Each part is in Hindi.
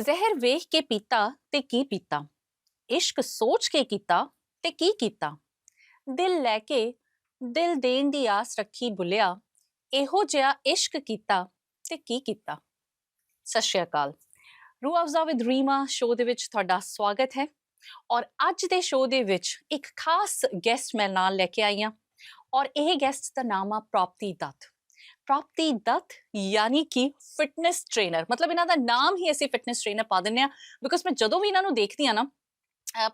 ਜ਼ਹਿਰ ਵੇਖ ਕੇ ਪੀਤਾ ਤੇ ਕੀ ਪੀਤਾ, ਇਸ਼ਕ ਸੋਚ ਕੇ ਕੀਤਾ ਤੇ ਕੀ ਕੀਤਾ, ਦਿਲ ਲੈ ਕੇ ਦਿਲ ਦੇਣ ਦੀ ਆਸ ਰੱਖੀ ਬੁਲਿਆ, ਇਹੋ ਜਿਹਾ ਇਸ਼ਕ ਕੀਤਾ ਤੇ ਕੀ ਕੀਤਾ। ਸਤਿ ਸ਼੍ਰੀ ਅਕਾਲ। ਰੂਹ ਅਫਜ਼ਾ ਵਿਦ ਰੀਮਾ ਸ਼ੋਅ ਦੇ ਵਿੱਚ ਤੁਹਾਡਾ ਸਵਾਗਤ ਹੈ। ਔਰ ਅੱਜ ਦੇ ਸ਼ੋਅ ਦੇ ਵਿੱਚ ਇੱਕ ਖਾਸ ਗੈਸਟ ਮੈਂ ਨਾਲ ਲੈ ਕੇ ਆਈ ਹਾਂ ਔਰ ਇਹ ਗੈਸਟ ਦਾ ਨਾਮ ਆ ਪ੍ਰਾਪਤੀ ਦੱਤ। ਪ੍ਰਾਪਤੀ ਦੱਤ ਯਾਨੀ ਕਿ ਫਿਟਨੈਸ ਟ੍ਰੇਨਰ, ਮਤਲਬ ਇਹਨਾਂ ਦਾ ਨਾਮ ਹੀ ਅਸੀਂ ਫਿਟਨੈਸ ਟ੍ਰੇਨਰ ਪਾ ਦਿੰਦੇ ਹਾਂ ਬਿਕੋਜ਼ ਮੈਂ ਜਦੋਂ ਵੀ ਇਹਨਾਂ ਨੂੰ ਦੇਖਦੀ ਹਾਂ ਨਾ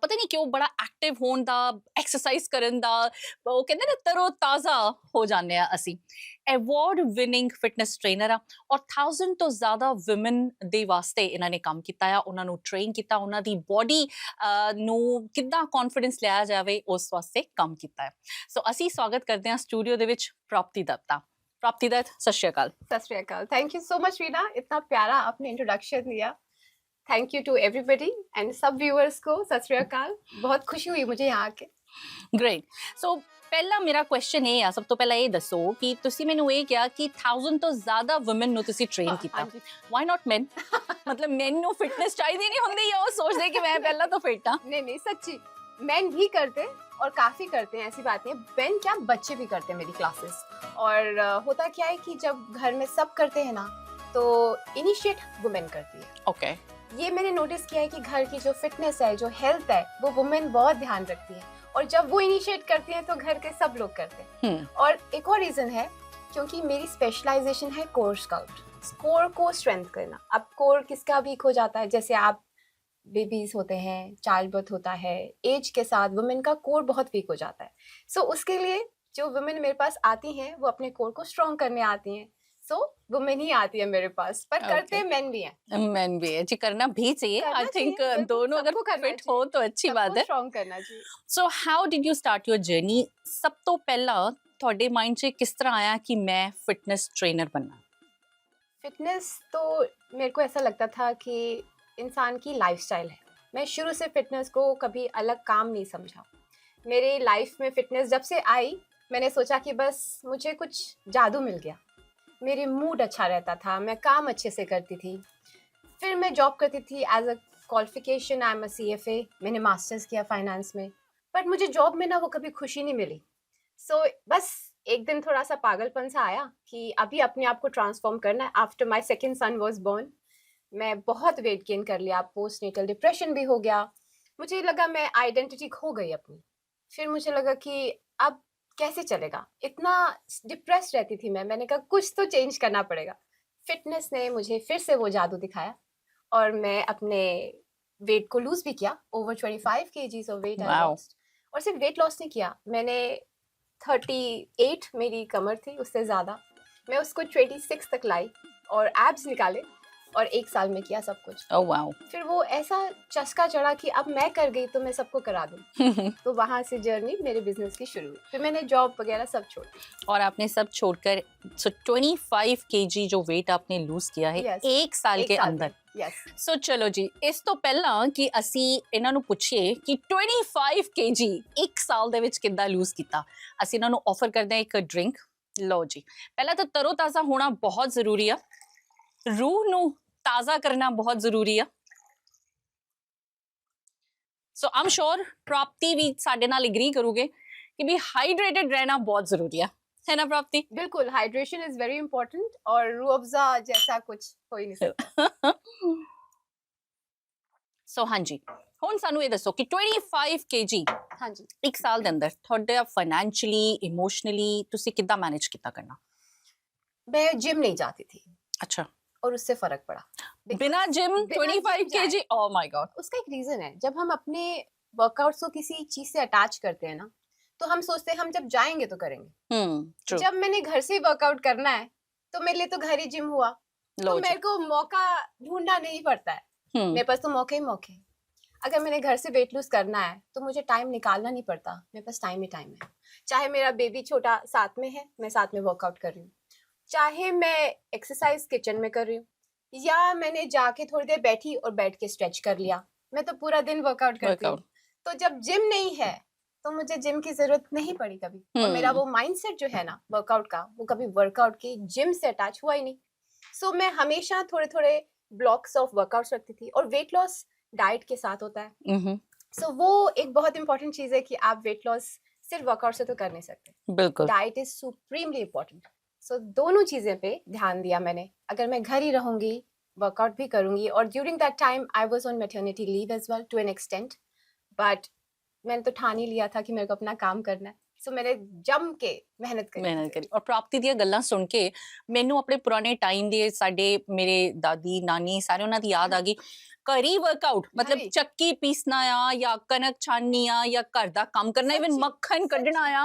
ਪਤਾ ਨਹੀਂ ਕਿਉਂ ਬੜਾ ਐਕਟਿਵ ਹੋਣ ਦਾ, ਐਕਸਰਸਾਈਜ਼ ਕਰਨ ਦਾ, ਉਹ ਕਹਿੰਦੇ ਨਾ ਤਰੋ ਤਾਜ਼ਾ ਹੋ ਜਾਂਦੇ ਆ ਅਸੀਂ। ਅਵਾਰਡ ਵਿਨਿੰਗ ਫਿਟਨੈਸ ਟ੍ਰੇਨਰ ਆ ਔਰ 1000 ਤੋਂ ਜ਼ਿਆਦਾ ਵਿਮਨ ਦੇ ਵਾਸਤੇ ਇਹਨਾਂ ਨੇ ਕੰਮ ਕੀਤਾ ਆ, ਉਹਨਾਂ ਨੂੰ ਟ੍ਰੇਨ ਕੀਤਾ, ਉਹਨਾਂ ਦੀ ਬੋਡੀ ਨੂੰ ਕਿੱਦਾਂ ਕੌਨਫੀਡੈਂਸ ਲਿਆ ਜਾਵੇ ਉਸ ਵਾਸਤੇ ਕੰਮ ਕੀਤਾ ਹੈ। ਸੋ ਅਸੀਂ ਸਵਾਗਤ ਕਰਦੇ ਹਾਂ ਸਟੂਡੀਓ ਦੇ ਵਿੱਚ ਪ੍ਰਾਪਤੀ ਦੱਤ ਦਾ। प्राप्ति दत्त, सत श्री अकाल। Sat Sri Akal. Thank you so much Reena, इतना प्यारा आपने इंट्रोडक्शन दिया। Thank you to everybody and सब व्यूअर्स को सत श्री अकाल। बहुत खुशी हुई मुझे यहाँ आके। ग्रेट। सो पहला मेरा क्वेश्चन ये है, सब तो पहला ये दसो कि तुसी मैनू ये क्या कि 1000 तो ज्यादा वुमेन नु तुसी ट्रेन कीता, व्हाई नॉट मेन? मतलब मेन नु फिटनेस चाहिए नहीं होंदी या वो सोचदे कि मैं पहला तो फिट हां? नहीं सच्ची मेन भी करते और काफी करते हैं, ऐसी बात नहीं है। मेन क्या, बच्चे भी करते हैं मेरी क्लासेस। और होता क्या है कि जब घर में सब करते हैं ना तो इनिशिएट वुमेन करती है। ओके। ये मैंने नोटिस किया है कि घर की जो फिटनेस है, जो हेल्थ है, वो वुमेन बहुत ध्यान रखती है और जब वो इनिशिएट करती है तो घर के सब लोग करते हैं। और एक और रीजन है क्योंकि मेरी स्पेशलाइजेशन है कोर स्काउट, कोर को स्ट्रेंथ करना। अब कोर किसका वीक हो जाता है, जैसे आप बेबीज होते हैं, चाइल्ड बर्थ होता है, एज के साथ वुमेन का कोर बहुत वीक हो जाता है। सो उसके लिए जो वुमेन मेरे पास आती हैं वो अपने कोर को स्ट्रॉन्ग करने आती हैं। सो वुमेन ही आती है मेरे पास, पर करते हैं मेन भी हैं। मेन भी है जी, करना भी चाहिए। आई थिंक दोनों अगर फिट हो तो अच्छी बात है, स्ट्रॉन्ग करना चाहिए। So how did you start your journey? सब तो पहला ਤੁਹਾਡੇ ਮਾਈਂਡ 'ਚ किस तरह आया कि मैं फिटनेस ट्रेनर बनना? फिटनेस तो मेरे को ऐसा लगता था कि इंसान की लाइफस्टाइल है। मैं शुरू से फिटनेस को कभी अलग काम नहीं समझा। मेरे लाइफ में फिटनेस जब से आई मैंने सोचा कि बस मुझे कुछ जादू मिल गया। मेरी मूड अच्छा रहता था, मैं काम अच्छे से करती थी। फिर मैं जॉब करती थी as a qualification, I am a CFA। मैंने मास्टर्स किया फाइनेंस में, बट मुझे जॉब में ना वो कभी खुशी नहीं मिली। सो बस एक दिन थोड़ा सा पागलपन सा आया कि अभी अपने आप को ट्रांसफॉर्म करना है। After my second sun was born मैं बहुत वेट गेन कर लिया, पोस्ट नेटल डिप्रेशन भी हो गया। मुझे लगा मैं आइडेंटिटी खो गई अपनी। फिर मुझे लगा कि अब कैसे चलेगा, इतना डिप्रेस रहती थी मैंने कहा कुछ तो चेंज करना पड़ेगा। फिटनेस ने मुझे फिर से वो जादू दिखाया और मैं अपने वेट को लूज भी किया। Over 25 kgs of weight I lost. और सिर्फ वेट लॉस नहीं किया मैंने, 38 मेरी कमर थी, उससे ज़्यादा मैं उसको 26 तक लाई और एब्स निकाले और 1 साल में किया सब कुछ। Oh wow. फिर वो ऐसा चस्का चढ़ा कि अब मैं कर गई तो मैं सबको करा दूं। तो वहां से जर्नी मेरे बिजनेस की शुरू हुई। फिर मैंने जॉब वगैरह सब छोड़ और आपने सब छोड़कर 25 kg जो वेट आपने लूज किया है Yes, 1 साल के अंदर। यस। सो चलो जी, इस तो ਪਹਿਲਾਂ ਕਿ ਅਸੀਂ ਇਹਨਾਂ ਨੂੰ ਪੁੱਛੀਏ ਕਿ 25 kg 1 ਸਾਲ ਦੇ ਵਿੱਚ ਕਿੱਦਾਂ ਲੂਜ਼ ਕੀਤਾ, ਅਸੀਂ ਇਹਨਾਂ ਨੂੰ ਆਫਰ ਕਰਦੇ ਹਾਂ ਇੱਕ ਡਰਿੰਕ। ਲਓ ਜੀ, ਪਹਿਲਾਂ ਤਾਂ ਤਰੋ ਤਾਜ਼ਾ ਹੋਣਾ ਬਹੁਤ ਜ਼ਰੂਰੀ ਆ, रूह ਨੂੰ ਤਾਜ਼ਾ ਕਰਨਾ ਬਹੁਤ ਜ਼ਰੂਰੀ ਆ। ਸੋ ਆਮ ਸ਼ੋਰ ਪ੍ਰਾਪਤੀ ਵੀ ਸਾਡੇ ਨਾਲ ਐਗਰੀ ਕਰੋਗੇ ਕਿ ਵੀ ਹਾਈਡਰੇਟਡ ਰਹਿਣਾ ਬਹੁਤ ਜ਼ਰੂਰੀ ਆ, है ना प्राप्ति? बिल्कुल, हाइड्रेशन इज वेरी इंपॉर्टेंट और रूह अफ़ज़ा जैसा कुछ हो ही नहीं सकता। सो हाँ जी, ਹੁਣ ਸਾਨੂੰ ਇਹ ਦੱਸੋ ਕਿ 25 kg हाँ जी 1 ਸਾਲ ਦੇ ਅੰਦਰ ਤੁਹਾਡਾ ਫਾਈਨੈਂਸ਼ੀਅਲੀ, ਇਮੋਸ਼ਨਲੀ ਤੁਸੀਂ ਕਿੱਦਾਂ ਮੈਨੇਜ ਕੀਤਾ करना? मैं जिम नहीं जाती थी। अच्छा। और उससे फर्क पड़ा। बिना gym 25 kg? Oh my God. उसका एक रीजन है, जब हम अपने वर्कआउट्स को किसी चीज से अटैच करते हैं ना तो हम सोचते हैं हम जब जाएंगे तो करेंगे। ट्रू। जब मैंने घर से ही वर्कआउट करना है तो मेरे लिए तो घर ही जिम हुआ। तो मेरे को मौका ढूंढना नहीं पड़ता है, मेरे पास तो मौके ही मौके। अगर मैंने घर से वेट लूज करना है तो मुझे टाइम निकालना नहीं पड़ता, मेरे पास टाइम ही टाइम है। चाहे मेरा बेबी छोटा साथ में है, मैं साथ में वर्कआउट कर रही हूँ, चाहे मैं एक्सरसाइज किचन में कर रही हूँ या मैंने जाके थोड़ी देर बैठी और बैठ के स्ट्रेच कर लिया, मैं तो पूरा दिन वर्कआउट करती हूँ। तो जब जिम नहीं है तो मुझे जिम की जरूरत नहीं पड़ी कभी। और मेरा वो माइंडसेट जो है ना वर्कआउट का, वो कभी वर्कआउट की जिम से अटैच हुआ ही नहीं। सो मैं हमेशा थोड़े थोड़े ब्लॉक्स ऑफ वर्कआउट्स रखती थी, और वेट लॉस डाइट के साथ होता है। सो वो एक बहुत इंपॉर्टेंट चीज़ है कि आप वेट लॉस सिर्फ वर्कआउट से तो कर नहीं सकते, बिल्कुल। Diet is supremely important. So दोनों चीज़ें पे ध्यान दिया मैंने। अगर मैं घर ही रहूंगी, वर्कआउट भी करूंगी, और during that time I was on maternity leave as well to an extent, but मैंने तो ठान ही लिया था कि मेरे को अपना काम करना है। सो मैंने जम के ਮਿਹਨਤ ਕਰੀ। ਔਰ ਪ੍ਰਾਪਤੀ ਦੀਆਂ ਗੱਲਾਂ ਸੁਣ ਕੇ ਮੈਨੂੰ ਆਪਣੇ ਪੁਰਾਣੇ ਟਾਈਮ ਦੇ ਸਾਡੇ ਮੇਰੇ ਦਾਦੀ ਨਾਨੀ ਸਾਰੇ ਉਹਨਾਂ ਦੀ ਯਾਦ ਆ ਗਈ। ਘਰੀ ਵਰਕਆਊਟ ਮਤਲਬ ਘਰੀ। ਚੱਕੀ ਪੀਸਣਾ ਆ ਜਾਂ ਕਣਕ ਛਾਨਣੀ ਆ ਜਾਂ ਘਰ ਦਾ ਕੰਮ ਕਰਨਾ, ਇਵਨ सच्ची, ਮੱਖਣ ਕੱਢਣਾ ਆ,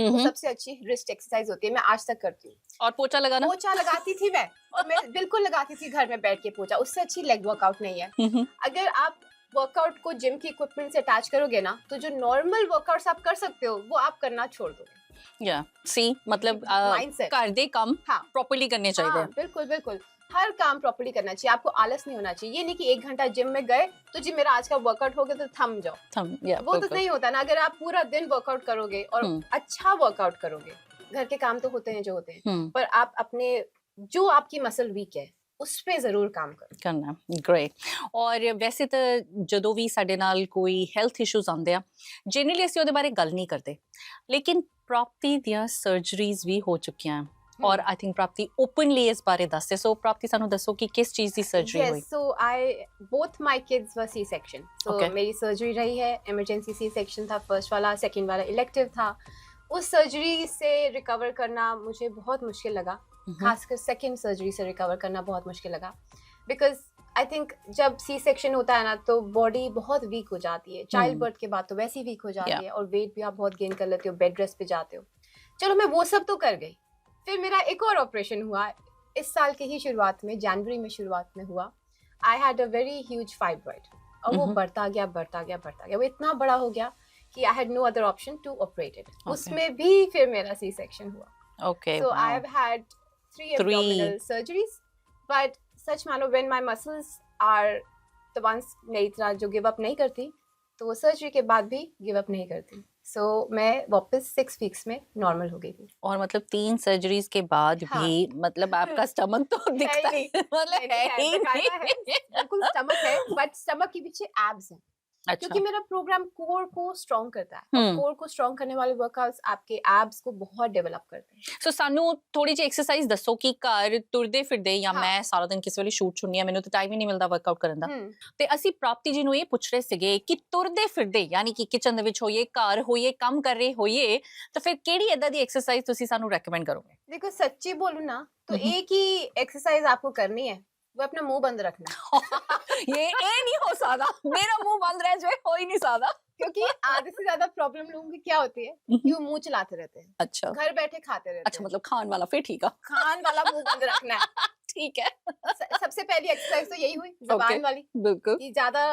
वो हम्म। सबसे अच्छी रिस्ट एक्सरसाइज होती है। मैं आज तक करती हूँ। और पोछा लगाना। पोछा लगाती थी मैं, और मैं बिल्कुल लगाती थी घर में बैठ के पोछा। उससे अच्छी लेग वर्कआउट नहीं है। अगर आप वर्कआउट को जिम की इक्विपमेंट से अटैच करोगे ना, तो जो नॉर्मल वर्कआउट्स आप कर सकते हो वो आप करना छोड़ दोगे। या सी मतलब Mindset। घर दे काम हाँ। प्रॉपर्ली करने चाहिए। हाँ, बिल्कुल बिल्कुल, हर काम प्रॉपर्ली करना चाहिए। आपको आलस नहीं होना चाहिए। ये नहीं कि 1 घंटा जिम में गए तो जी मेरा आज का वर्कआउट हो गया तो थम जाओ, वो तो नहीं होता ना। अगर आप पूरा दिन वर्कआउट करोगे और अच्छा वर्कआउट करोगे, घर के काम तो होते हैं जो होते हैं, पर आप अपने जो आपकी मसल वीक है उस पे जरूर काम करो। ਕਰਨਾ ਗ੍ਰੇਟ। ਔਰ ਵੈਸੇ ਤਾਂ ਜਦੋਂ ਵੀ ਸਾਡੇ ਨਾਲ ਕੋਈ ਹੈਲਥ ਇਸ਼ੂਜ਼ ਆਉਂਦੇ ਆ, ਜਨਰਲੀ ਅਸੀਂ ਉਹਦੇ ਬਾਰੇ ਗੱਲ ਨਹੀਂ ਕਰਦੇ, ਲੇਕਿਨ ਪ੍ਰਾਪਤੀ ਦੀਆਂ ਸਰਜਰੀਜ਼ ਵੀ ਹੋ ਚੁੱਕੀਆਂ ਔਰ ਆਈ ਥਿੰਕ ਪ੍ਰਾਪਤੀ ਓਪਨਲੀ ਇਸ ਬਾਰੇ ਦੱਸੇ। ਸੋ ਪ੍ਰਾਪਤੀ ਸਾਨੂੰ ਦੱਸੋ ਕਿ ਕਿਸ ਚੀਜ਼ ਦੀ ਸਰਜਰੀ ਹੋਈ। Yes, so both my kids were C-section. So Okay. मेरी सर्जरी रही है, इमरजेंसी C-section था, फर्स्ट वाला, सेकंड वाला इलेक्टिव था। उस सर्जरी से रिकवर करना मुझे बहुत मुश्किल लगा, खासकर सेकंड सर्जरी से रिकवर करना बहुत मुश्किल लगा, बिकॉज आई थिंक जब C-section होता है ना तो बॉडी बहुत वीक हो जाती है। चाइल्ड बर्थ के बाद तो वैसे ही वीक हो जाती है, और वेट भी आप बहुत गेन कर लेते हो, बेड रेस्ट पे जाते हो। चलो मैं वो सब तो कर गई, फिर मेरा एक और ऑपरेशन हुआ इस साल के ही शुरुआत में, जनवरी में शुरुआत में हुआ। I had a very huge fibroid, और वो बढ़ता गया बढ़ता गया बढ़ता गया, वो इतना बड़ा हो गया कि I had no other option to operate it. उसमें भी फिर मेरा C-section हुआ। Okay, so wow. I have had 3 abdominal surgeries, but सच मानो when my muscles are the ones मेरी तरह जो गिव अप नहीं करती, तो वो सर्जरी के बाद भी गिव अप नहीं करती। So मैं वापस 6 वीक्स में नॉर्मल हो गई थी। और मतलब 3 सर्जरीज के बाद हाँ। भी मतलब आपका स्टमक तो दिखता नहीं, है, मतलब है ही बकायदा है, नहीं। बिल्कुल स्टमक है, बट स्टमक के पीछे एब्स हैं। अच्छा। क्योंकि मेरा प्रोग्राम कोर को स्ट्रॉन्ग करता है, और कोर को स्ट्रॉन्ग करने वाले वर्कआउट्स आपके एब्स को बहुत डेवलप करते हैं। ਸੋ ਸਾਨੂੰ ਥੋੜੀ ਜਿਹੀ ਐਕਸਰਸਾਈਜ਼ ਦੱਸੋ ਕਿ ਘਰ ਤੁਰਦੇ ਫਿਰਦੇ ਜਾਂ ਹਾਂ। ਮੈਂ ਸਾਰਾ ਦਿਨ ਕਿਸੇ ਵੇਲੇ ਸ਼ੂਟ ਛੁੰਨੀ ਆ, ਮੈਨੂੰ ਤਾਂ ਟਾਈਮ ਹੀ ਨਹੀਂ ਮਿਲਦਾ ਵਰਕਆਊਟ ਕਰਨ ਦਾ, ਤੇ ਅਸੀਂ ਪ੍ਰਾਪਤੀ ਜੀ ਨੂੰ ਇਹ ਪੁੱਛ ਰਹੇ ਸੀਗੇ ਕਿ ਤੁਰਦੇ ਫਿਰਦੇ ਯਾਨੀ ਕਿ ਕਿਚਨ ਦੇ ਵਿੱਚ ਹੋਈਏ, ਘਰ ਹੋਈਏ, ਕੰਮ ਕਰ ਰਹੇ ਹੋਈਏ, ਤਾਂ ਫਿਰ ਕਿਹੜੀ ਏਦਾਂ ਦੀ ਐਕਸਰਸਾਈਜ਼ ਤੁਸੀਂ ਸਾਨੂੰ ਰეკਮੈਂਡ ਕਰੋਗੇ? देखो सच्ची बोलूं ना तो एक ही एक्सरसाइज आपको करनी है, वो अपना मुंह बंद रखना है। ये नहीं हो सकता, मेरा मुंह बंद रह जाए, हो ही नहीं सकता। क्योंकि आधे से ज्यादा प्रॉब्लम लोगों की क्या होती है कि वो मुंह चलाते रहते हैं, अच्छा घर बैठे खाते रहते अच्छा, हैं। मतलब खान वाला फिर ठीक है। खान वाला मुंह बंद रखना है। ठीक है, सबसे पहली एक्सरसाइज तो यही हुई, जबान वाली, बिल्कुल। कि ज्यादा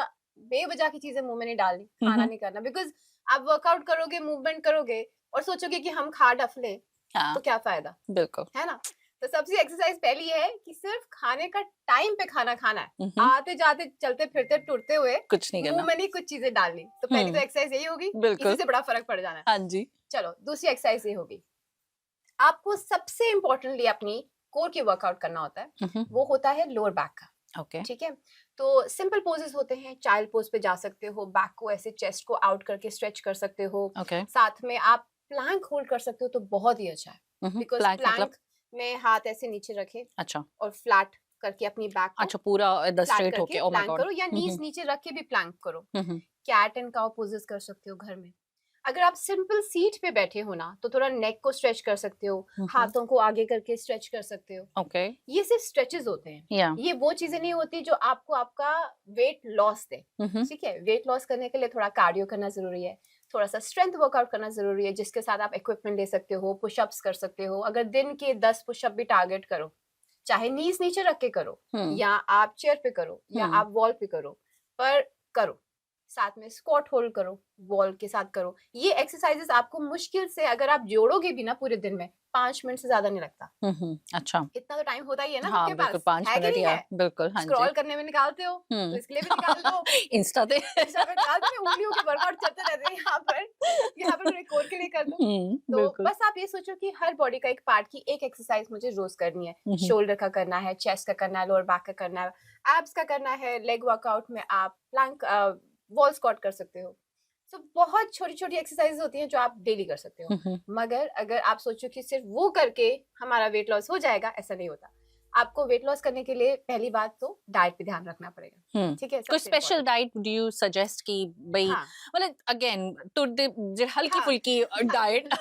बेवजह की चीजें मुंह में नहीं डालनी, खाना नहीं करना। बिकॉज आप वर्कआउट करोगे, मूवमेंट करोगे और सोचोगे कि हम खा डफ लें, हाँ, तो क्या फायदा, बिल्कुल। है ना। तो सबसे एक्सरसाइज पहली है कि सिर्फ खाने का टाइम पे खाना खाना है, आते जाते चलते फिरते टूटते हुए कुछ नहीं मुंह करना। में नहीं कुछ चीजें डालनी। तो पहली तो एक्सरसाइज यही होगी, बिल्कुल। इसी से बड़ा फर्क पड़ जाना है। हाँ जी। चलो दूसरी एक्सरसाइज ये होगी, आपको सबसे इम्पोर्टेंटली अपनी कोर की वर्कआउट करना होता है, वो होता है लोअर बैक का। ओके, ठीक है, तो सिंपल पोजेस होते हैं, चाइल्ड पोज पे जा सकते हो, बैक को ऐसे चेस्ट को आउट करके स्ट्रेच कर सकते हो, ओके। साथ में आप प्लैंक होल्ड कर सकते हो, तो बहुत ही अच्छा है। बिकॉज प्लैंक मतलब? प्लैंक में हाथ ऐसे नीचे रखे अच्छा, और फ्लैट करके अपनी बैक को अच्छा पूरा इधर फ्लैट स्ट्रेट होके, करके ओ माय प्लैंक गॉड। करो, या नीज नीचे रख के भी प्लैंक करो। कैट एंड काउ पोजेस कर सकते हो घर में। अगर आप सिंपल सीट पे बैठे हो ना, तो थोड़ा नेक को स्ट्रेच कर सकते हो, हाथों को आगे करके स्ट्रेच कर सकते हो। ओके, ये सिर्फ स्ट्रेचेस होते हैं, या ये वो चीजें नहीं होती जो आपको आपका वेट लॉस दे। ठीक है, वेट लॉस करने के लिए थोड़ा कार्डियो करना जरूरी है, थोड़ा सा स्ट्रेंथ वर्कआउट करना जरूरी है, जिसके साथ आप इक्विपमेंट ले सकते हो, पुशअप्स कर सकते हो। अगर दिन के 10 पुशअप भी टारगेट करो, चाहे नीज नीचे रख के करो, या आप चेयर पे करो, या आप वॉल पे करो, पर करो। साथ में स्क्वाट होल्ड करो, वॉल के साथ करो। ये एक्सरसाइजेस आपको मुश्किल से, अगर आप जोड़ोगे भी ना पूरे दिन में, 5 मिनट से ज्यादा नहीं लगता। अच्छा, इतना तो टाइम होता ही है ना हाँ, सबके बिल्कुल, पास, 5 है कि मिनट नहीं या है? बिल्कुल, हाँ स्क्रॉल जी। करने में निकालते हो, तो इसके लिए भी निकाल लो। इंस्टा पे इंस्टा पे निकालते हो, उंगलियों के वर्कआउट चलते रहते हैं। यहाँ पर मैंने कोर के लिए कर दूं। तो बिल्कुल। बस आप ये सोचो कि हर बॉडी का एक पार्ट की एक एक्सरसाइज मुझे रोज करनी है। हम्म, शोल्डर का करना है, चेस्ट का करना है, लोअर बैक का करना है, एब्स का करना है। लेग वर्कआउट में आप प्लैंक, वॉल स्क्वाट कर सकते हो। तो बहुत छोटी छोटी एक्सरसाइज होती हैं जो आप डेली कर सकते हो। हम्म, मगर अगर आप सोचो कि सिर्फ वो करके हमारा वेट लॉस हो जाएगा, ऐसा नहीं होता। आपको वेट लॉस करने के लिए पहली बात तो डाइट पे ध्यान रखना पड़ेगा। ठीक है, कोई सबसे special important. Diet do you suggest कि भाई हाँ मतलब अगेन तो हल्की हाँ फुल्की डाइट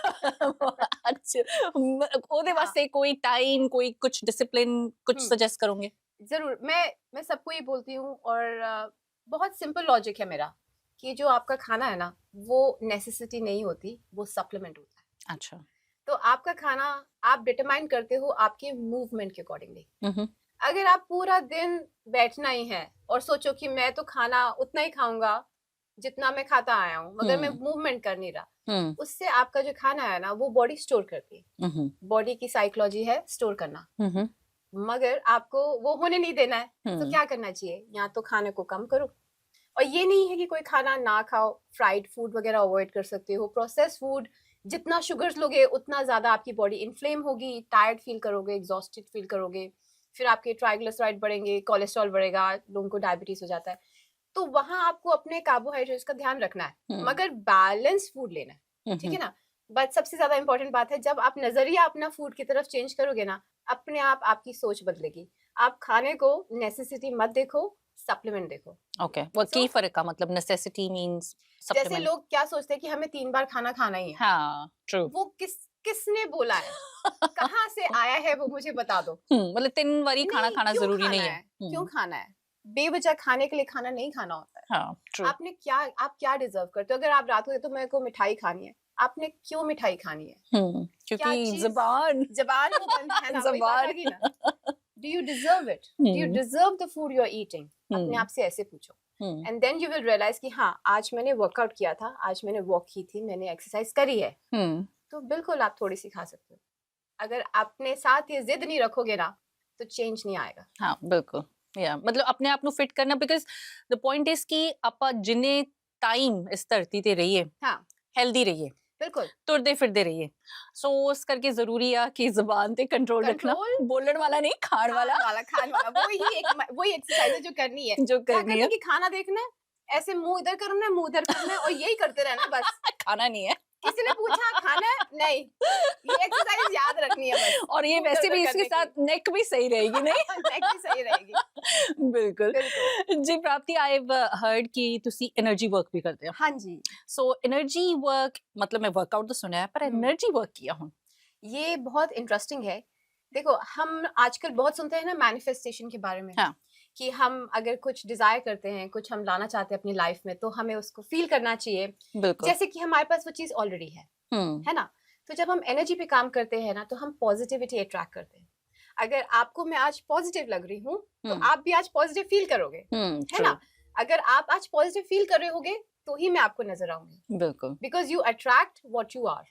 अच्छा ओदे हाँ वास्ते कोई टाइम कोई कुछ डिसिप्लिन कुछ हम्म, सजेस्ट करोगे? जरूर। मैं सबको ये बोलती हूँ, और बहुत सिंपल लॉजिक है मेरा कि जो आपका खाना है ना, वो नेसेसिटी नहीं होती, वो सप्लीमेंट होता है। अच्छा। तो आपका खाना आप डिटरमाइन करते हो आपके मूवमेंट के अकॉर्डिंगली। हम्म, अगर आप पूरा दिन बैठना ही है और सोचो कि मैं तो खाना उतना ही खाऊंगा जितना मैं खाता आया हूँ, मगर मैं हम्म, मूवमेंट कर नहीं रहा, हम्म, उससे आपका जो खाना है ना वो बॉडी स्टोर करती है। हम्म, बॉडी की साइकोलॉजी है स्टोर करना। हम्म, मगर आपको वो होने नहीं देना है, तो हम्म, क्या करना चाहिए? या तो खाने को कम करो, और ये नहीं है कि कोई खाना ना खाओ, फ्राइड फूड वगैरह अवॉइड कर सकते हो। प्रोसेस फूड, जितना शुगर्स लोगे उतना ज़्यादा आपकी बॉडी इन्फ्लेम होगी, टायर्ड फील करोगे, एग्जॉस्टेड फील करोगे, फिर आपके ट्राइग्लिसराइड बढ़ेंगे, कोलेस्ट्रॉल बढ़ेगा, लोगों को डायबिटीज हो जाता है। तो वहाँ आपको अपने कार्बोहाइड्रेट्स का ध्यान रखना है, हम्म, मगर बैलेंस फूड लेना है। ठीक है ना? बट सबसे ज्यादा इंपॉर्टेंट बात है, जब आप नजरिया अपना फूड की तरफ चेंज करोगे ना, अपने आप आपकी सोच बदलेगी। आप खाने को नेसेसिटी मत देखो, सप्लीमेंट देखो। ओके वो सो की फर्क का मतलब नेसेसिटी मींस जैसे सप्लीमेंट। लोग क्या सोचते हैं कि हमें 3 बार खाना खाना ही है। हाँ ट्रू। वो किसने बोला है? कहाँ से आया है वो मुझे बता दो। मतलब 3 बारी खाना नहीं, खाना क्यों जरूरी खाना नहीं है। है? क्यों खाना है? बेवजह खाने के लिए खाना नहीं खाना होता है। हाँ ट्रू। आपने क्या, आप क्या डिजर्व करते हो? अगर आप रात को तो मेरे को मिठाई खानी है, आपने क्यों मिठाई खानी है? क्या क्योंकि चीज? जबान जबान वो बंद है ना, वही बात आ जबान गई ना। Do you deserve it? Do you hmm, deserve the food you are eating? अपने हम्म, आप से ऐसे पूछो। Hmm, and then you will realize कि हाँ, आज मैंने वर्कआउट किया था, आज मैंने वॉक की थी, मैंने एक्सरसाइज करी है, हम्म, तो बिल्कुल आप थोड़ी सी खा सकते हो। अगर अपने साथ ये जिद नहीं रखोगे ना, तो चेंज नहीं आएगा। हाँ बिल्कुल। या मतलब अपने आप ਨੂੰ ਫਿਟ ਕਰਨਾ ਬਿਕਾਜ਼ ਦ ਪੁਆਇੰਟ ਇਜ਼ ਕਿ ਆਪਾਂ ਜਿੰਨੇ ਟਾਈਮ ਇਸ ਧਰਤੀ ਤੇ ਰਹੀਏ हाँ ਹੈਲਦੀ ਰਹੀਏ बिल्कुल। ਤੁਰਦੇ ਫਿਰਦੇ ਰਹੀਏ ਸੋ ਉਸ ਕਰਕੇ ਜ਼ਰੂਰੀ ਆ ਕਿ ਜ਼ਬਾਨ ਤੇ ਕੰਟਰੋਲ ਰੱਖਣਾ कंट्रोल, ਬੋਲਣ ਵਾਲਾ नहीं खाण वाला खान वाला वही एक्सरसाइज है जो करनी है। जो क्या करनी करना है है कि खाना देखना है, ऐसे मुंह इधर करना है, मुंह इधर करना है, और यही करते रहना बस। खाना नहीं है किसी ने पूछा खाना है? नहीं, ये एक्सरसाइज याद रखनी है बस। और ये मुंह वैसे इधर-उधर भी इसके करने की। साथ नेक भी सही रहेगी नहीं नेक भी सही रहेगी। बिल्कुल बिल्कुल। जी प्राप्ति आई हैव हर्ड कि तुसी एनर्जी वर्क भी करते हो हाँ जी। सो एनर्जी वर्क मतलब मैं वर्कआउट तो सुना है पर हम्म। एनर्जी वर्क किया हूँ ये बहुत इंटरेस्टिंग है। देखो, हम आजकल बहुत सुनते हैं ना मैनिफेस्टेशन के बारे में, हाँ कि हम अगर कुछ डिजायर करते हैं, कुछ हम लाना चाहते हैं अपनी लाइफ में, तो हमें उसको फील करना चाहिए बिल्कुल जैसे कि हमारे पास वो चीज ऑलरेडी है ना? तो जब हम एनर्जी पे काम करते हैं ना, तो हम पॉजिटिविटी अट्रैक्ट करते हैं। अगर आपको मैं आज पॉजिटिव लग रही हूँ, तो आप भी आज पॉजिटिव फील करोगे, है ट्रू ना? अगर आप आज पॉजिटिव फील कर रहे होगे, तो ही मैं आपको नजर आऊंगी, बिल्कुल because you attract what you are.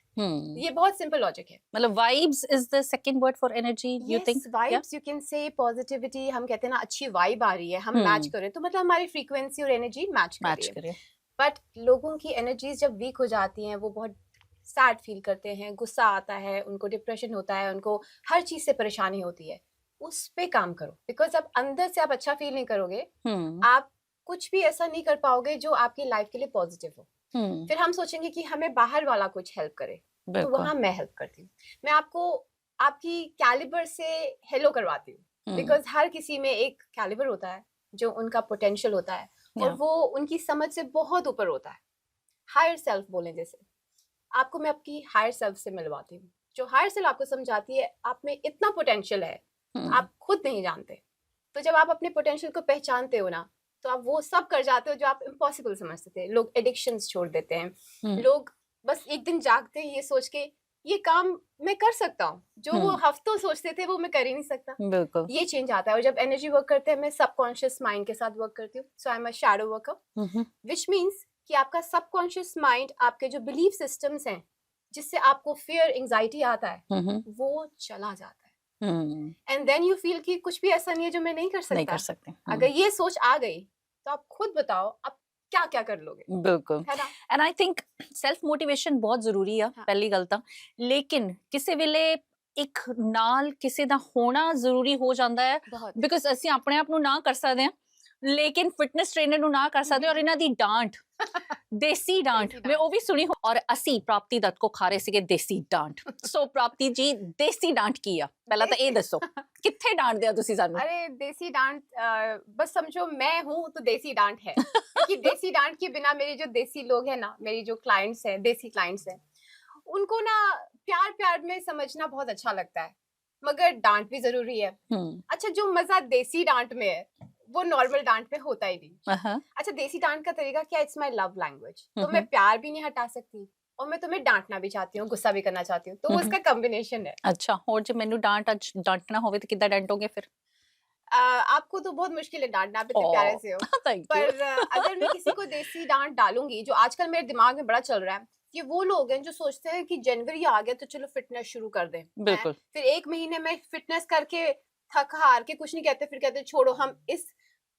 ये बहुत सिंपल लॉजिक है। मतलब vibes is the second word for energy you yes, think या vibes, you can say positivity. हम कहते हैं ना, अच्छी वाइब आ रही है, हम मैच कर रहे हैं, तो मतलब हमारी फ्रीक्वेंसी और एनर्जी मैच कर रही मैच है। करिए बट लोगों की एनर्जीज जब वीक हो जाती हैं, वो बहुत सैड फील करते हैं, गुस्सा आता है, उनको डिप्रेशन होता है, उनको हर चीज से परेशानी होती है। उस पे काम करो, बिकॉज अब अंदर से आप अच्छा फील नहीं करोगे, आप कुछ भी ऐसा नहीं कर पाओगे जो आपकी लाइफ के लिए पॉजिटिव हो। फिर हम सोचेंगे कि हमें बाहर वाला कुछ हेल्प करे, तो वहां मैं हेल्प करती हूँ। मैं आपको आपकी कैलिबर से हेलो करवाती हूँ, बिकॉज हर किसी में एक कैलिबर होता है जो उनका पोटेंशियल होता है, और वो उनकी समझ से बहुत ऊपर होता है। हायर सेल्फ बोले जैसे, आपको मैं आपकी हायर सेल्फ से मिलवाती हूँ, जो हायर सेल्फ आपको समझाती है आप में इतना पोटेंशियल है, आप खुद नहीं जानते। तो जब आप अपने पोटेंशियल को पहचानते हो ना, तो आप वो सब कर जाते हो जो आप इम्पॉसिबल समझते थे। लोग एडिक्शंस छोड़ देते हैं, लोग बस एक दिन जागते हैं ये सोच के ये काम मैं कर सकता हूँ, जो वो हफ्तों सोचते थे वो मैं कर ही नहीं सकता। बिल्कुल ये चेंज आता है। और जब एनर्जी वर्क करते हैं, मैं सबकॉन्शियस माइंड के साथ वर्क करती हूँ। So I am a shadow worker, which means कि आपका सबकॉन्शियस माइंड, आपके जो बिलीफ सिस्टम्स हैं जिससे आपको फियर एंजाइटी आता है, वो चला जाता है। एंड देन यू फील कि कुछ भी ऐसा नहीं है जो मैं नहीं कर सकता। नहीं कर सकते अगर ये सोच आ गई, तो आप खुद बताओ, अब क्या क्या कर लोगे, ਬਿਲਕੁਲ। है ना? And I think self motivation ਬਹੁਤ ਜ਼ਰੂਰੀ ਆ, ਹਾਂ। ਪਹਿਲੀ ਗੱਲ ਤਾਂ। ਲੇਕਿਨ ਕਿਸੇ ਵੇਲੇ ਇੱਕ ਨਾਲ ਕਿਸੇ ਦਾ ਹੋਣਾ ਜ਼ਰੂਰੀ ਹੋ ਜਾਂਦਾ ਹੈ, बहुत ਬਿਕਾਜ਼ ਅਸੀਂ ਆਪਣੇ ਆਪ ਨੂੰ ਨਾ ਕਰ ਸਕਦੇ ਹਾਂ, ਲੇਕਿਨ ਫਿਟਨੈਸ ਟ੍ਰੇਨਰ ਨੂੰ ਨਾ ਕਰ ਸਕਦੇ। ਔਰ ਇਹਨਾਂ ਦੀ ਡਾਂਟ, ਦੇਸੀ ਡਾਂਟ, देसी ਮੈਂ डांट। ਉਹ ਵੀ ਸੁਣੀ ਔਰ ਅਸੀਂ ਪ੍ਰਾਪਤੀ ਦੱਤ ਕੋ ਖਾ ਰਹੇ ਸੀਗੇ ਦੇਸੀ ਡਾਂਟ। ਸੋ ਪ੍ਰਾਪਤੀ ਜੀ, ਦੇਸੀ ਡਾਂਟ ਕੀ ਆ, ਪਹਿਲਾਂ ਤਾਂ ਇਹ ਦੱਸੋ, ਕਿੱਥੇ ਡਾਂਟਦੇ ਆ ਤੁਸੀਂ ਸਾਨੂੰ? अरे देसी डांट, बस समझो मैं हूँ तो देसी डांट है, क्योंकि देसी डांट के बिना मेरे जो देसी लोग हैं ना, मेरी जो क्लाइंट्स हैं, देसी क्लाइंट्स हैं, उनको ना प्यार प्यार में समझना बहुत अच्छा लगता है, मगर डांट भी जरूरी है। अच्छा, जो मजा देसी डांट में है वो नॉर्मल डांट में होता ही नहीं। अच्छा, देसी डांट का तरीका क्या, इट्स माय लव लैंग्वेज, तो मैं प्यार भी नहीं हटा सकती और मैं तुम्हें डांटना भी चाहती हूँ, गुस्सा भी करना चाहती हूँ, तो वो उसका कॉम्बिनेशन है। ਅੱਛਾ, ਹੋਰ ਜੇ ਮੈਨੂੰ ਡਾਂਟ ਅੱਜ ਡਾਂਟਣਾ ਹੋਵੇ ਤਾਂ ਕਿੱਦਾਂ ਡਾਂਟੋਗੇ ਫਿਰ? आपको तो बहुत मुश्किल है डांटना, आप इतने प्यारे से हो। Thank you. पर अगर मैं किसी को देसी डांट डालूंगी, जो आजकल मेरे दिमाग में बड़ा चल रहा है, कि वो लोग हैं जो सोचते हैं कि जनवरी आ गया तो चलो फिटनेस शुरू कर दें, बिल्कुल। फिर 1 महीने में फिटनेस करके थक हार के कुछ नहीं कहते, फिर कहते छोड़ो हम इस,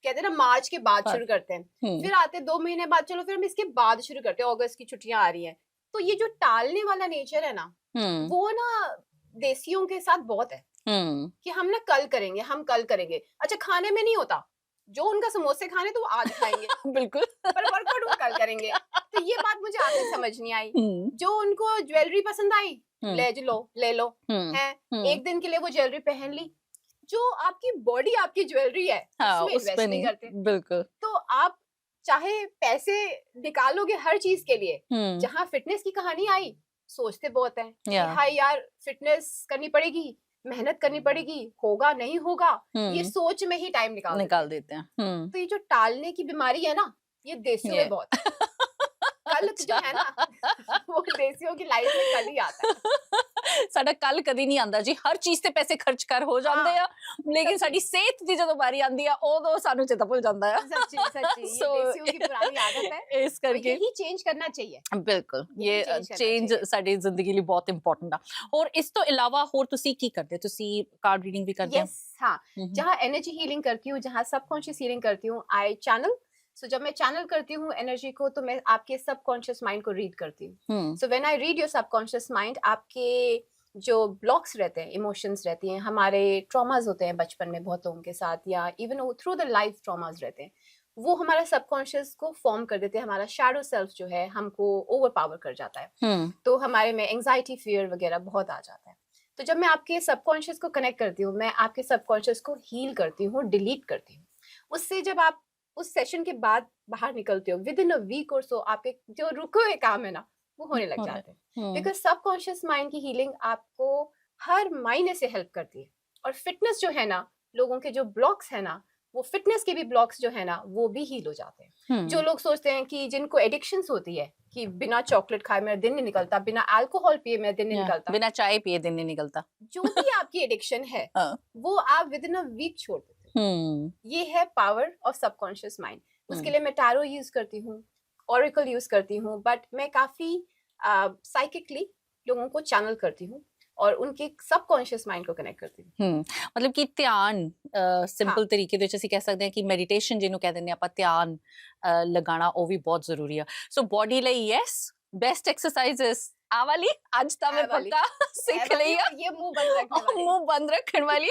कहते हैं ना, मार्च के बाद शुरू करते हैं, फिर आते 2 महीने बाद, चलो फिर हम इसके बाद शुरू करते हैं, अगस्त की छुट्टियां आ रही हैं। तो ये जो टालने वाला नेचर है ना, वो ना देसियों के साथ बहुत है, कि हम ना कल करेंगे, हम कल करेंगे। अच्छा, खाने में नहीं होता, जो उनका समोसे खाने तो वो आज खाएंगे बिल्कुल। पर वर्कआउट वो कल करेंगे। तो ये बात मुझे आज तक समझ नहीं आई। जो उनको ज्वेलरी पसंद आई, ले लो, है, एक दिन के लिए वो ज्वेलरी पहन ली। जो आपकी बॉडी आपकी ज्वेलरी है, उसमें इन्वेस्ट नहीं करते। बिल्कुल। तो आप चाहे पैसे निकालोगे हर चीज के लिए, जहाँ फिटनेस की कहानी आई, सोचते बहुत हैं कि हाय यार फिटनेस करनी पड़ेगी, मेहनत करनी पड़ेगी, होगा नहीं होगा, ये सोच में ही टाइम निकाल देते हैं। तो ये जो टालने की बीमारी है ना, ये देसियों में बहुत है। कल जो है ना, वो देसियों की लाइफ में कल ही आता है। ਸਾਡਾ ਕੱਲ ਕਦੀ ਨਹੀਂ ਆਂਦਾ ਜੀ, ਹਰ ਚੀਜ਼ ਤੇ ਪੈਸੇ ਖਰਚ ਕਰ ਹੋ ਜਾਂਦੇ ਆ, ਲੇਕਿਨ ਸਾਡੀ ਸਿਹਤ ਦੀ ਜਦੋਂ ਵਾਰੀ ਆਂਦੀ ਆ ਉਦੋਂ ਸਾਨੂੰ ਚੇਤਾ ਭੁੱਲ ਜਾਂਦਾ ਆ। सच्ची सच्ची, ये देसियों की पुरानी आदत है, ਇਸ ਕਰਕੇ यही चेंज करना चाहिए। ਬਿਲकुल, यही ਇਹ change करना ਚੇਂਜ चाहिए। ਸਾਡੀ ਜ਼ਿੰਦਗੀ ਲਈ ਬਹੁਤ ਇੰਪੋਰਟੈਂਟ ਆ। ਔਰ ਇਸ ਤੋਂ ਇਲਾਵਾ ਹੋਰ ਤੁਸੀਂ ਕੀ ਕਰਦੇ ਹੋ? ਤੁਸੀਂ ਕਾਰਡ ਰੀਡਿੰਗ ਵੀ ਕਰਦੇ ਹੋ? यस, हाँ, जहाँ एनर्जी हीलिंग करती हूँ, जहाँ सबकॉन्शियस हीलिंग करती हूँ, आई चैनल। सो जब मैं चैनल करती हूँ एनर्जी को, तो मैं आपके सबकॉन्शियस माइंड को रीड करती हूँ। So when I read your subconscious mind, आपके जो ब्लॉक्स रहते हैं, इमोशंस रहती हैं, हमारे ट्रॉमास होते हैं बचपन में बहुत लोगों के साथ, या even through the life traumas रहते हैं, वो हमारा सबकॉन्शियस को फॉर्म कर देते हैं। हमारा शैडो सेल्फ जो है हमको ओवर पावर कर जाता है, तो हमारे में एंजाइटी, फियर वगैरह बहुत आ जाता है। तो जब मैं आपके सबकॉन्शियस को कनेक्ट करती हूँ, मैं आपके सबकॉन्शियस को हील करती हूँ, डिलीट करती हूँ। उससे जब आप उस सेशन के बाद बाहर निकलते हो, विद इन अ वीक और सो, आपके जो रुके हुए काम है ना, वो होने लग जाते हैं। बिकॉज सबकॉन्शियस माइंड की हीलिंग आपको हर महीने से हेल्प करती है। और फिटनेस जो है ना, लोगों के जो ब्लॉक्स है ना, वो फिटनेस के भी ब्लॉक्स जो है ना, वो भी हील हो जाते हैं। जो लोग सोचते हैं कि जिनको एडिक्शंस होती है, कि बिना चॉकलेट खाए मेरा दिन नहीं निकलता, बिना अल्कोहल पिए मेरा दिन नहीं निकलता, बिना चाय पिए दिन नहीं निकलता, जो भी आपकी एडिक्शन है वो आप विद इन अ वीक छोड़ देते हो। ये है पावर ऑफ सबकॉन्शियस माइंड। उसके लिए मैं टैरो यूज करती हूँ, ऑरेकल यूज करती हूँ, बट मैं काफी साइकिकली लोगों को चैनल करती हूँ और उनके सबकॉन्शियस माइंड को कनेक्ट करती हूँ। मतलब कि ध्यान ਸਿੰਪਲ ਤਰੀਕੇ ਦੇ ਵਿੱਚ ਅਸੀਂ ਕਹਿ ਸਕਦੇ ਹਾਂ ਕਿ ਮੈਡੀਟੇਸ਼ਨ ਜਿਹਨੂੰ ਕਹਿ ਦਿੰਦੇ ਆਪਾਂ, ਧਿਆਨ ਲਗਾਉਣਾ, ਉਹ ਵੀ ਬਹੁਤ ਜ਼ਰੂਰੀ ਆ। ਸੋ ਬੋਡੀ ਲਈ ਯੈਸ, ਬੈਸਟ ਐਕਸਰਸਾਈਜ਼ਸ ਆ ਵਾਲੀ ਅੱਜ ਤਾਂ ਮੈਂ ਪੱਕਾ ਸਿੱਖ ਲਈ ਆ, ये मुंह बंद रखने वाली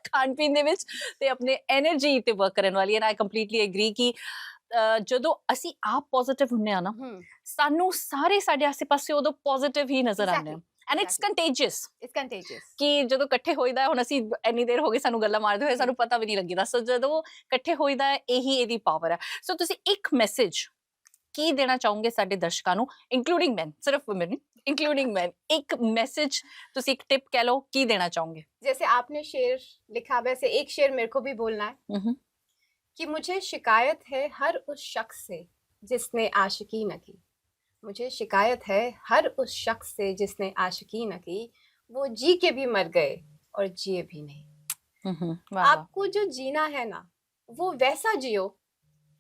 ਖਾਣ ਪੀਣ ਦੇ ਵਿੱਚ ਤੇ ਆਪਣੇ એનર્ਜੀ ਤੇ ਵਰਕ ਕਰਨ ਵਾਲੀ। ਐਂਡ ਆਈ ਕੰਪਲੀਟਲੀ ਐਗਰੀ ਕਿ ਜਦੋਂ ਅਸੀਂ ਆਪ ਪੋਜ਼ਿਟਿਵ ਹੁੰਨੇ ਆ ਨਾ, ਸਾਨੂੰ ਸਾਰੇ ਸਾਡੇ ਆਸੇ-ਪਾਸੇ ਉਦੋਂ ਪੋਜ਼ਿਟਿਵ ਹੀ ਨਜ਼ਰ ਆਉਂਦੇ ਆ। And it's contagious. ਕਿ ਜਦੋਂ ਇਕੱਠੇ ਹੋਈਦਾ, ਹੁਣ ਅਸੀਂ ਇੰਨੀ ਦੇਰ ਹੋ ਗਈ ਸਾਨੂੰ ਗੱਲਾਂ ਮਾਰਦੇ ਹੋਏ, ਸਾਨੂੰ ਪਤਾ ਵੀ ਨਹੀਂ ਲੱਗੀਦਾ। ਸੋ ਜਦੋਂ ਇਕੱਠੇ ਹੋਈਦਾ, ਇਹੀ ਇਹਦੀ ਪਾਵਰ ਹੈ। ਸੋ ਤੁਸੀਂ ਇੱਕ ਮੈਸੇਜ ਕੀ ਦੇਣਾ ਚਾਹੋਗੇ ਸਾਡੇ ਦਰਸ਼ਕਾਂ ਨੂੰ, ਇੰਕਲੂਡਿੰਗ ਮੈਨ, ਸਿਰਫ ਵੁਮਨ इंक्लूडिंग मैन, एक मैसेज, तो एक टिप कह लो, की देना चाहोगे? जैसे आपने शेर लिखा, वैसे एक शेर मेरे को भी बोलना है कि मुझे शिकायत है हर उस शख्स से जिसने आशिकी न की। मुझे शिकायत है हर उस शख्स से जिसने आशिकी न की, वो जी के भी मर गए और जिए भी नहीं। आपको जो जीना है ना, वो वैसा जियो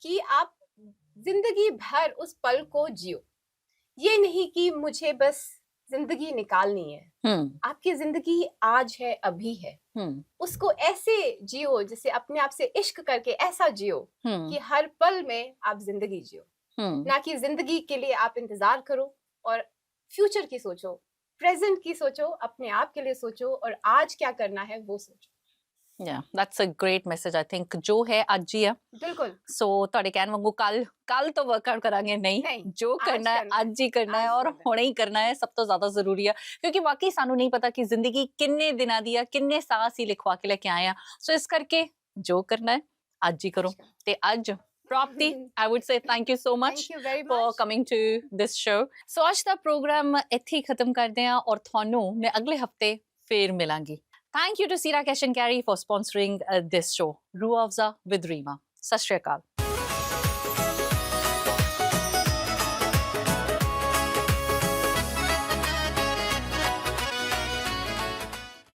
कि आप जिंदगी भर उस पल को जियो। ये नहीं कि मुझे बस जिंदगी निकालनी है। आपकी जिंदगी आज है, अभी है, उसको ऐसे जियो जैसे अपने आप से इश्क करके ऐसा जियो कि हर पल में आप जिंदगी जियो। हम्म ना कि जिंदगी के लिए आप इंतजार करो और फ्यूचर की सोचो, प्रेजेंट की सोचो, अपने आप के लिए सोचो और आज क्या करना है वो सोचो। Yeah, that's a great message. I think ਜੋ ਹੈ ਅੱਜ ਹੀ ਆ बिल्कुल ਸੋ ਤੁਹਾਡੇ ਕਹਿਣ ਵਾਂਗੂ ਕੱਲ ਤੋਂ ਵਰਕਆਊਟ ਕਰਾਂਗੇ ਨਹੀਂ नहीं, ਜੋ आज ਕਰਨਾ ਹੈ करना है, ਅੱਜ ਹੀ ਕਰਨਾ ਹੈ आज ਔਰ करना है। ਹੁਣੇ ਹੀ ਕਰਨਾ ਹੈ ਸਭ ਤੋਂ ਜ਼ਿਆਦਾ ਜ਼ਰੂਰੀ ਆ ਕਿਉਂਕਿ ਵਾਕਈ ਸਾਨੂੰ ਨਹੀਂ ਪਤਾ ਕਿ ਜ਼ਿੰਦਗੀ ਕਿੰਨੇ ਦਿਨਾਂ ਦੀ ਆ ਕਿੰਨੇ ਸਾਹ ਅਸੀਂ ਲਿਖਵਾ ਕੇ ਲੈ ਕੇ ਆਏ ਆ ਸੋ ਇਸ ਕਰਕੇ ਜੋ ਕਰਨਾ ਹੈ ਅੱਜ ਹੀ ਕਰੋ आज करना ਤੇ ਅੱਜ ਪ੍ਰਾਪਤੀ I would say thank you so है। much Thank you very for much। coming to this show ਸੋ ਅੱਜ ਦਾ ਪ੍ਰੋਗਰਾਮ ਇੱਥੇ ਹੀ ਖਤਮ ਕਰਦੇ ਆ ਔਰ ਤੁਹਾਨੂੰ ਮੈਂ ਅਗਲੇ ਹਫਤੇ ਫੇਰ ਮਿਲਾਂਗੀ Thank you to Sira Keshankari for sponsoring this show, Ruh Afza with Reema. Sat Shri Akal.